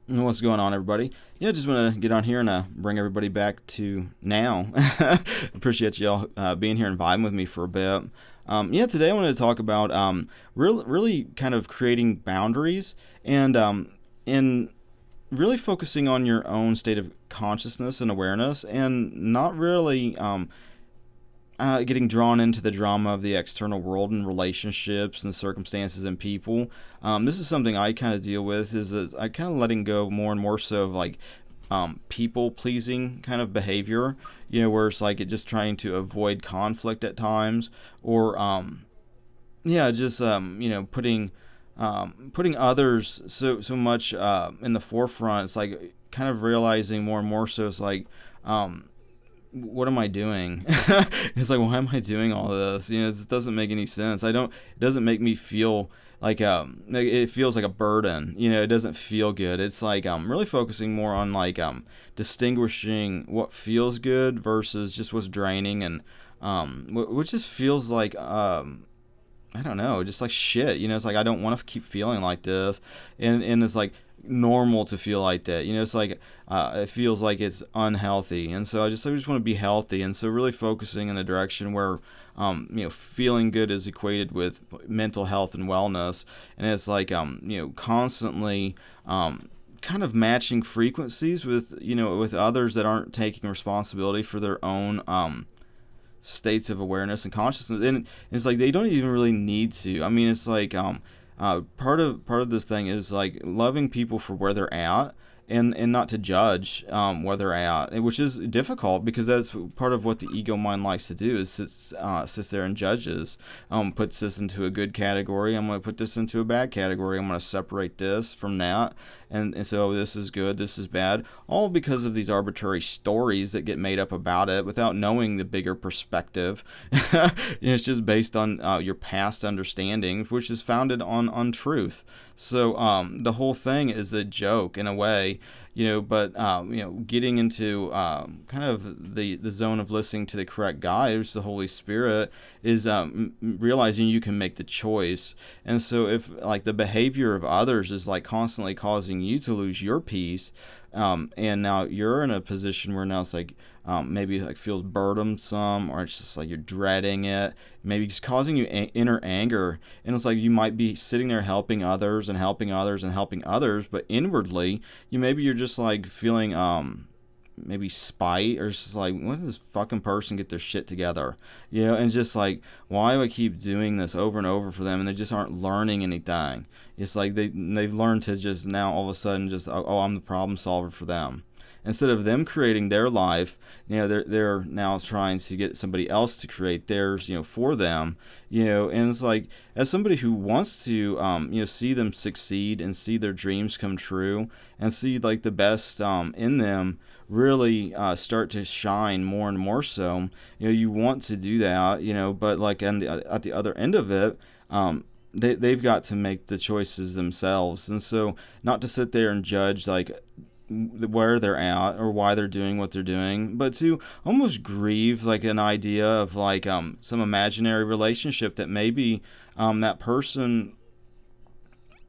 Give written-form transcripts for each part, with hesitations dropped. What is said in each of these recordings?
What's going on, everybody? Yeah, just want to get on here and bring everybody back to now. Appreciate y'all being here and vibing with me for a bit. Yeah, today I wanted to talk about really kind of creating boundaries and really focusing on your own state of consciousness and awareness, and not really getting drawn into the drama of the external world and relationships and circumstances and people. This is something I kind of deal with. Is that I kind of letting go more and more so of like people pleasing kind of behavior. Where it's like it just trying to avoid conflict at times, or yeah, just putting others so much in the forefront. It's like kind of realizing more and more so. It's like what am I doing? It's like, why am I doing all this? It doesn't make any sense. It doesn't make me feel like, it feels like a burden. It doesn't feel good. It's like, really focusing more on like, distinguishing what feels good versus just what's draining, and, what just feels like, I don't know, just like shit. It's like I don't want to keep feeling like this, and it's like normal to feel like that. It's like it feels like it's unhealthy, and so I just want to be healthy, and so really focusing in the direction where feeling good is equated with mental health and wellness, and it's like constantly kind of matching frequencies with others that aren't taking responsibility for their own states of awareness and consciousness, and it's like they don't even really need to. I mean, it's like part of this thing is like loving people for where they're at, and not to judge where they're at, which is difficult because that's part of what the ego mind likes to do, is sits there and judges, puts this into a good category. I'm going to put this into a bad category. I'm going to separate this from that, and so this is good, this is bad, all because of these arbitrary stories that get made up about it without knowing the bigger perspective. It's just based on your past understanding, which is founded on truth. So the whole thing is a joke in a way, but getting into kind of the zone of listening to the correct guide, which is the Holy Spirit, is realizing you can make the choice. And so if like the behavior of others is like constantly causing you to lose your peace, and now you're in a position where now it's like maybe like feels burdensome, or it's just like you're dreading it, maybe it's causing you inner anger, and it's like you might be sitting there helping others and helping others and helping others, but inwardly you're just like feeling maybe spite, or it's just like, when does this fucking person get their shit together? And just like, why do I keep doing this over and over for them, and they just aren't learning anything? It's like they've learned to just now all of a sudden just, oh, I'm the problem solver for them, instead of them creating their life. They're now trying to get somebody else to create theirs, for them. And it's like, as somebody who wants to see them succeed and see their dreams come true and see like the best in them really start to shine more and more so, you want to do that, but like at the other end of it, they've got to make the choices themselves. And so, not to sit there and judge like where they're at or why they're doing what they're doing, but to almost grieve like an idea of like some imaginary relationship that maybe that person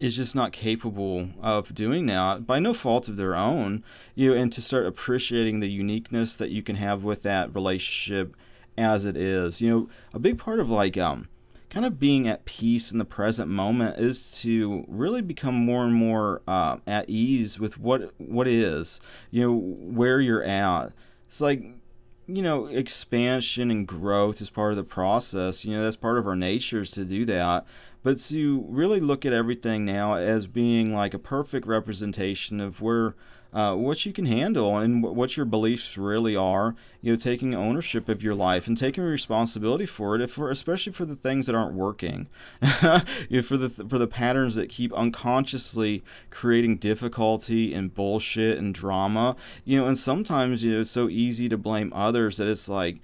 is just not capable of doing that by no fault of their own, and to start appreciating the uniqueness that you can have with that relationship as it is. A big part of like kind of being at peace in the present moment is to really become more and more at ease with what is, where you're at. It's like, expansion and growth is part of the process. That's part of our natures to do that. But to really look at everything now as being like a perfect representation of where what you can handle and what your beliefs really are, taking ownership of your life and taking responsibility for it, especially for the things that aren't working, for the patterns that keep unconsciously creating difficulty and bullshit and drama, and sometimes it's so easy to blame others that it's like,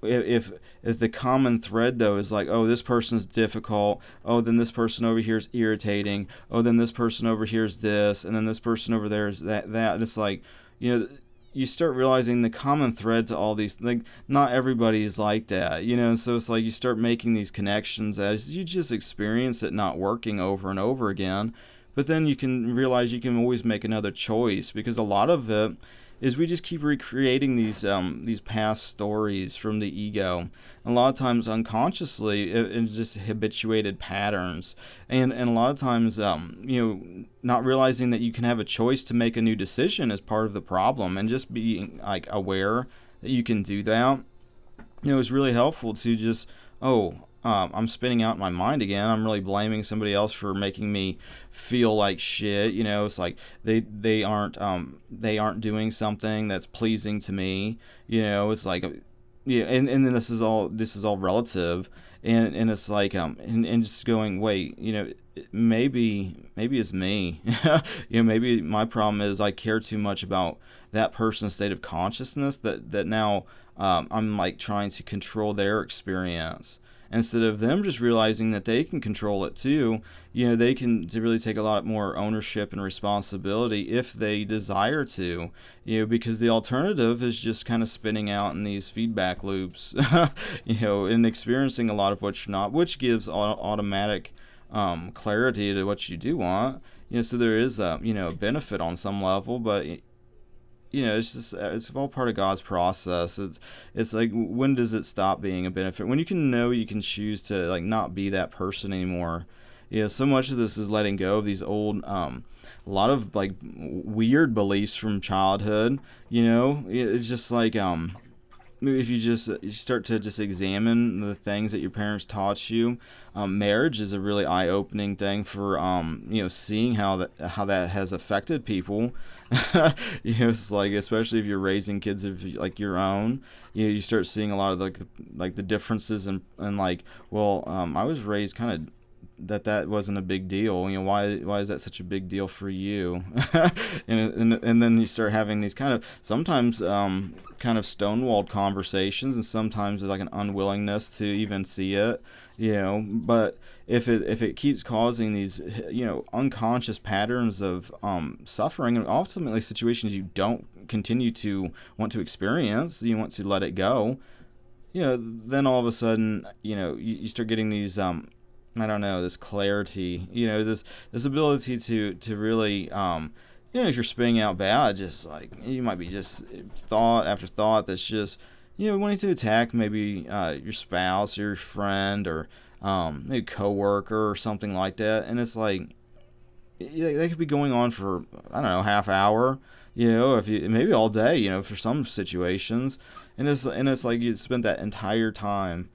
if the common thread though is like, oh, this person's difficult, oh, then this person over here is irritating, oh, then this person over here is this, and then this person over there is that, and it's like, you start realizing the common thread to all these, like, not everybody is like that, and so it's like you start making these connections as you just experience it not working over and over again. but then you can realize you can always make another choice, because a lot of it is we just keep recreating these past stories from the ego. A lot of times unconsciously, it's just habituated patterns, and a lot of times not realizing that you can have a choice to make a new decision is part of the problem, and just being like aware that you can do that. It's really helpful to just, I'm spinning out in my mind again. I'm really blaming somebody else for making me feel like shit. It's like they aren't doing something that's pleasing to me. It's like, yeah, and then this is all relative, and it's like and just going, wait, maybe it's me. Maybe my problem is I care too much about that person's state of consciousness that now I'm like trying to control their experience, instead of them just realizing that they can control it too. They can really take a lot more ownership and responsibility if they desire to, because the alternative is just kind of spinning out in these feedback loops, and experiencing a lot of what you're not, which gives automatic clarity to what you do want. So there is a benefit on some level, but it's all part of God's process. It's like, when does it stop being a benefit? When you can choose to like not be that person anymore. So much of this is letting go of these old, a lot of like weird beliefs from childhood. It's just like if you start to just examine the things that your parents taught you. Marriage is a really eye-opening thing for seeing how that has affected people. It's like, especially if you're raising kids of like your own, you start seeing a lot of the differences, and like, well, I was raised kind of that wasn't a big deal. Why is that such a big deal for you? and then you start having these kind of sometimes kind of stonewalled conversations, and sometimes there's like an unwillingness to even see it. But if it keeps causing these unconscious patterns of suffering, and ultimately situations you don't continue to want to experience, you want to let it go. Then all of a sudden you start getting these I don't know, this clarity, this ability to really, if you're spitting out bad, just like, you might be just thought after thought that's just, wanting to attack maybe your spouse or your friend, or maybe coworker or something like that. And it's like, they could be going on for, I don't know, half hour, if you, maybe all day, for some situations. And it's like you spent that entire time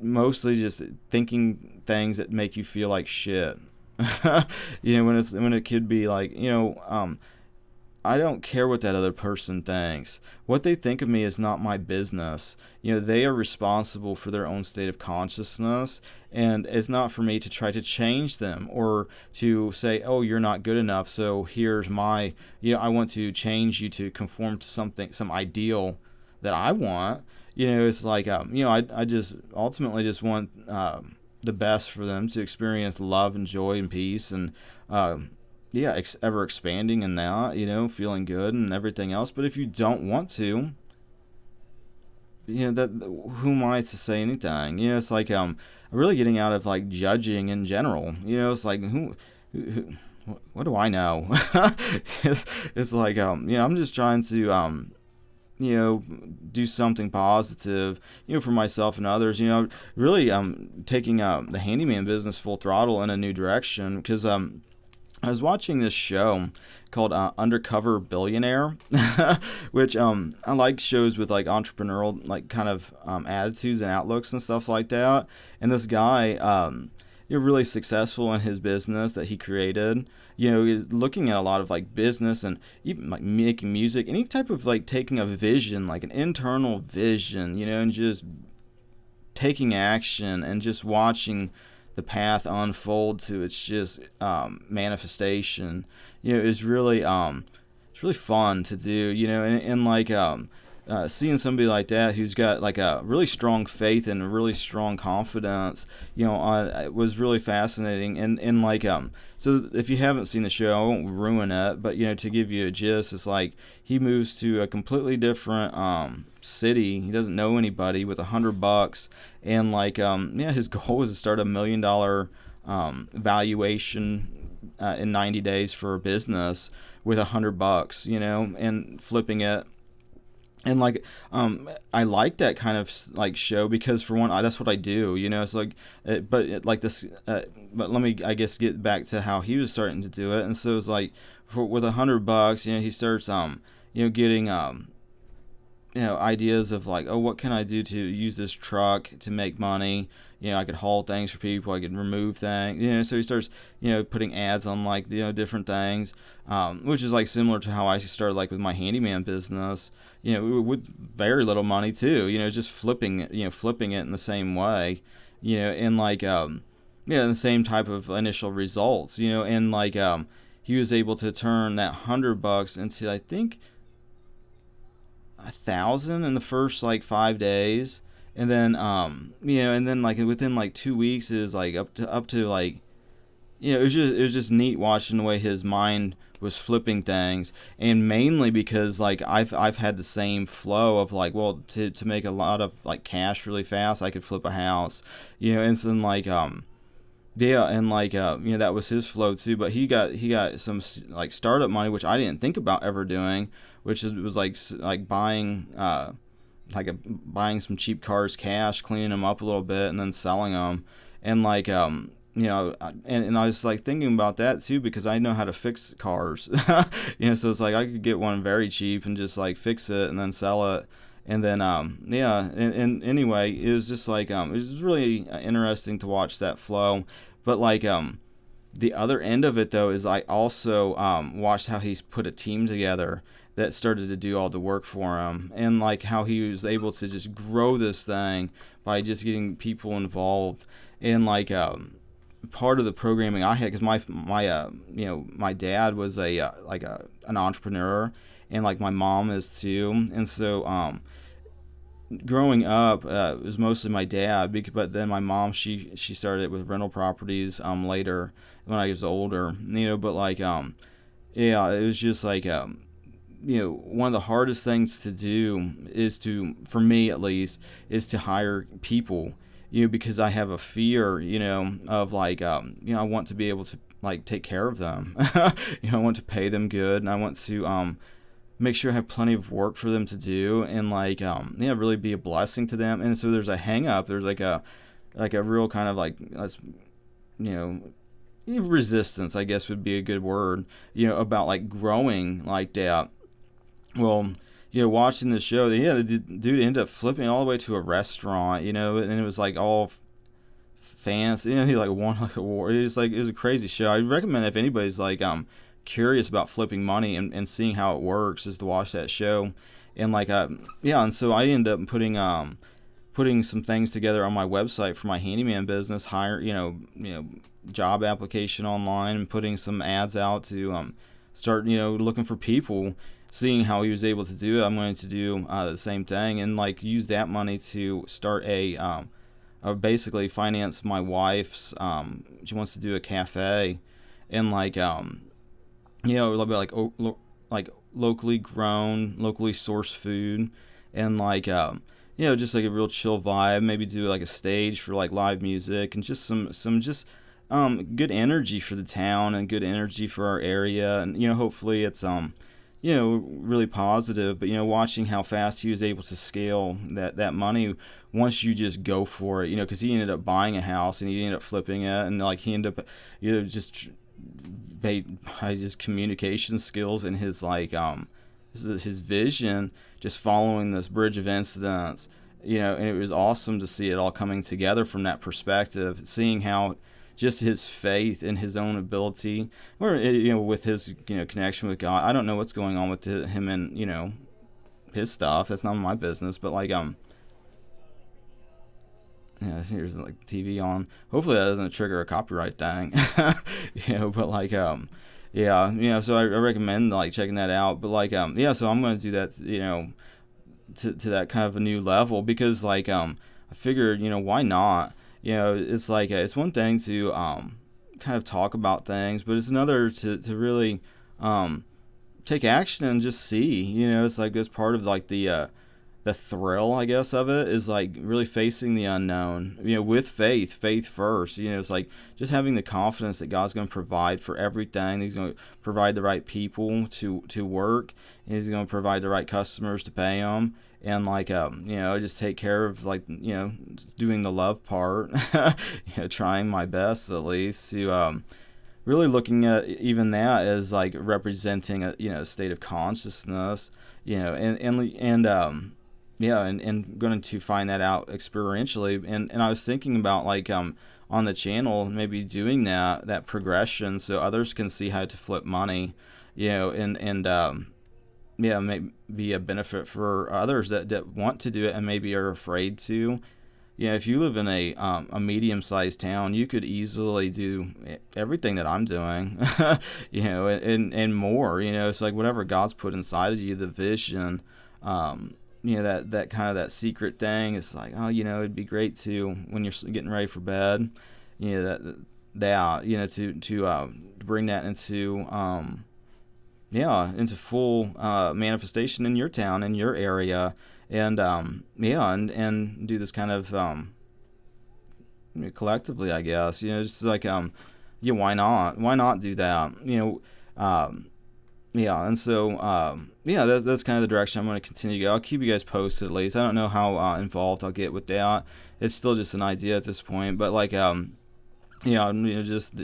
mostly just thinking things that make you feel like shit. When it could be like, I don't care what that other person thinks. What they think of me is not my business. They are responsible for their own state of consciousness, and it's not for me to try to change them, or to say, oh, you're not good enough, so here's my, I want to change you to conform to some ideal that I want. It's like, I just ultimately just want the best for them to experience love and joy and peace, and ever expanding in that, feeling good and everything else. But if you don't want to, that, who am I to say anything? It's like really getting out of like judging in general. It's like, who what do I know? it's like I'm just trying to do something positive, for myself and others. Really taking the handyman business full throttle in a new direction, because I was watching this show called Undercover Billionaire, which I like shows with like entrepreneurial like kind of attitudes and outlooks and stuff like that. And this guy, you're really successful in his business that he created. He's looking at a lot of like business, and even like making music, any type of like taking a vision, like an internal vision, and just taking action and just watching the path unfold to its just manifestation. Is really it's really fun to do. And like seeing somebody like that who's got like a really strong faith and a really strong confidence, it was really fascinating. And like so if you haven't seen the show, I won't ruin it, but to give you a gist, it's like he moves to a completely different city. He doesn't know anybody, with $100, and like his goal is to start $1 million valuation in 90 days for a business with $100, and flipping it. And like, I like that kind of like show because for one, that's what I do, it's like, like this, but let me, I guess, get back to how he was starting to do it. And so it's like with $100, he starts, getting, ideas of like, oh, what can I do to use this truck to make money? I could haul things for people. I could remove things. So he starts, putting ads on like, different things, which is like similar to how I started like with my handyman business. With very little money too. Just flipping it in the same way. And like, in the same type of initial results. And like, he was able to turn that $100 into, I think, 1,000 in the first like 5 days, and then and then like within like 2 weeks it was like up to like, it was just neat watching the way his mind was flipping things, and mainly because like I've had the same flow of like, well, to make a lot of like cash really fast, I could flip a house, and so like yeah, and like that was his flow too. But he got some like startup money, which I didn't think about ever doing, which was like buying buying some cheap cars cash, cleaning them up a little bit, and then selling them. And like and I was like thinking about that too because I know how to fix cars. So it's like I could get one very cheap and just like fix it and then sell it. And then and anyway, it was just like it was really interesting to watch that flow. But like the other end of it though is I also watched how he's put a team together that started to do all the work for him, and like how he was able to just grow this thing by just getting people involved. And like part of the programming I had, because my dad was an entrepreneur, and like my mom is too, and so growing up, it was mostly my dad, but then my mom, she started with rental properties later when I was older, but like it was just like one of the hardest things to do is to, for me at least, is to hire people, because I have a fear, of like I want to be able to like take care of them. I want to pay them good, and I want to make sure I have plenty of work for them to do, and like really be a blessing to them. And so there's a hang up, there's like a real kind of like, resistance, I guess would be a good word, about like growing like that. Well, watching the show, the dude ended up flipping all the way to a restaurant, and it was like all fancy, he like won like a award. It was a crazy show. I recommend if anybody's like curious about flipping money and seeing how it works, is to watch that show. And like and so I ended up putting some things together on my website for my handyman business, job application online, and putting some ads out to start looking for people. Seeing how he was able to do it, I'm going to do the same thing, and like use that money to start basically finance my wife's. She wants to do a cafe, and like like locally grown, locally sourced food, and like just like a real chill vibe. Maybe do like a stage for like live music, and just some good energy for the town and good energy for our area, and hopefully it's really positive. But watching how fast he was able to scale that money once you just go for it, because he ended up buying a house and he ended up flipping it, and like he ended up just by his communication skills and his like his vision, just following this bridge of incidents, and it was awesome to see it all coming together from that perspective, seeing how just his faith in his own ability, or with his connection with God. I don't know what's going on with him and his stuff. That's not my business. But like here's like TV on. Hopefully that doesn't trigger a copyright thing. But like so I recommend like checking that out. But like so I'm going to do that to that kind of a new level, because like I figured why not. It's like it's one thing to kind of talk about things, but it's another to really take action and just see. It's like it's part of like the the thrill, I guess, of it is like really facing the unknown, with faith first. It's like just having the confidence that God's going to provide for everything. He's going to provide the right people to work. And He's going to provide the right customers to pay them. And like, just take care of like, doing the love part, trying my best at least to, really looking at even that as like representing a state of consciousness, and going to find that out experientially. And I was thinking about like on the channel maybe doing that progression so others can see how to flip money, may be a benefit for others that want to do it and maybe are afraid to. If you live in a medium-sized town, you could easily do everything that I'm doing, and more. It's like whatever God's put inside of you, the vision, that kind of that secret thing. It's like, it'd be great to when you're getting ready for bed, to bring that into full manifestation in your town, in your area. And and do this kind of collectively, I guess. Just like why not do that? And so that's kind of the direction I'm going to continue to go. I'll keep you guys posted at least. I don't know how involved I'll get with that. It's still just an idea at this point, but like just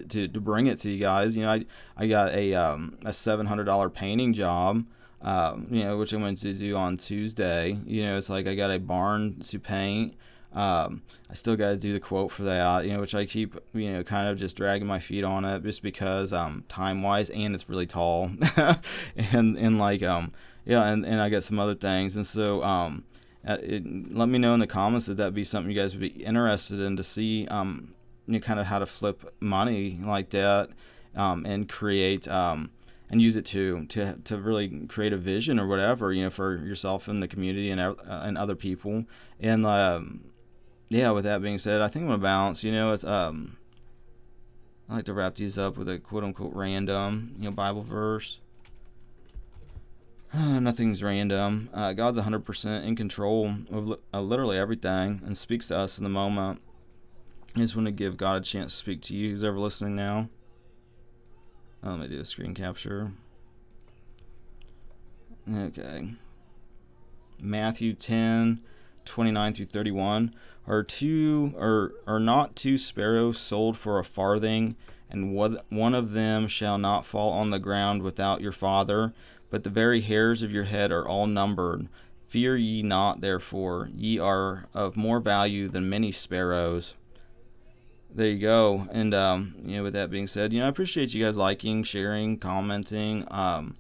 to bring it to you guys. I got a $700 painting job. Which I'm going to do on Tuesday. It's like I got a barn to paint. I still got to do the quote for that, which I keep, kind of just dragging my feet on it just because, time wise, and it's really tall. and like, and I got some other things. And so, let me know in the comments if that'd be something you guys would be interested in to see, kind of how to flip money like that, and create, and use it to really create a vision or whatever, for yourself and the community and other people. And with that being said, I think I'm gonna bounce. It's I like to wrap these up with a quote unquote random Bible verse. Nothing's random. God's 100% in control of literally everything and speaks to us in the moment. I just want to give God a chance to speak to you who's ever listening now. Let me do a screen capture. Okay. Matthew 10:29-31. Are not two sparrows sold for a farthing, and one of them shall not fall on the ground without your Father? But the very hairs of your head are all numbered. Fear ye not, therefore, ye are of more value than many sparrows. There you go. And with that being said, I appreciate you guys liking, sharing, commenting, all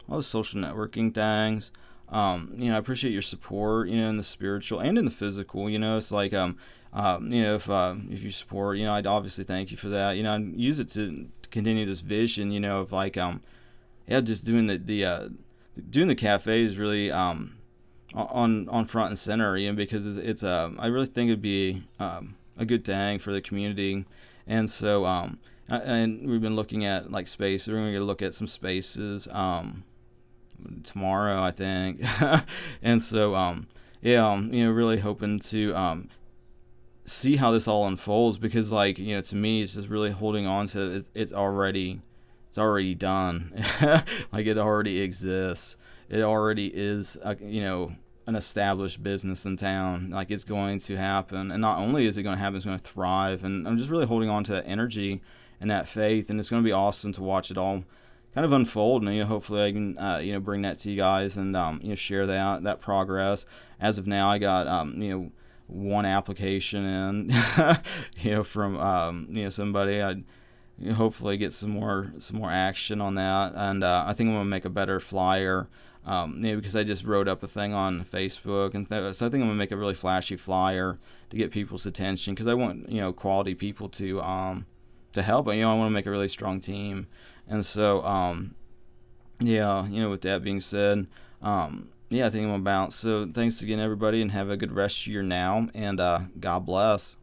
the social networking things. I appreciate your support, in the spiritual and in the physical. It's like if you support, I'd obviously thank you for that. And use it to continue this vision, of like just doing doing the cafe is really on front and center, because it's I really think it'd be a good thing for the community. And so and we've been looking at like space. We're going to look at some spaces tomorrow, I think. And so really hoping to see how this all unfolds, because like to me it's just really holding on to it. It's already done. Like it already exists. It already is an established business in town. Like it's going to happen, and not only is it going to happen, it's going to thrive. And I'm just really holding on to that energy and that faith, and it's going to be awesome to watch it all kind of unfold. And hopefully I can bring that to you guys and share that progress. As of now, I got one application in from somebody. I'd hopefully get some more action on that, and I think I'm gonna make a better flyer. Because I just wrote up a thing on Facebook, and so I think I'm gonna make a really flashy flyer to get people's attention, because I want quality people to help. I want to make a really strong team, and so with that being said, I think I'm gonna bounce. So thanks again, everybody, and have a good rest of your now, and God bless.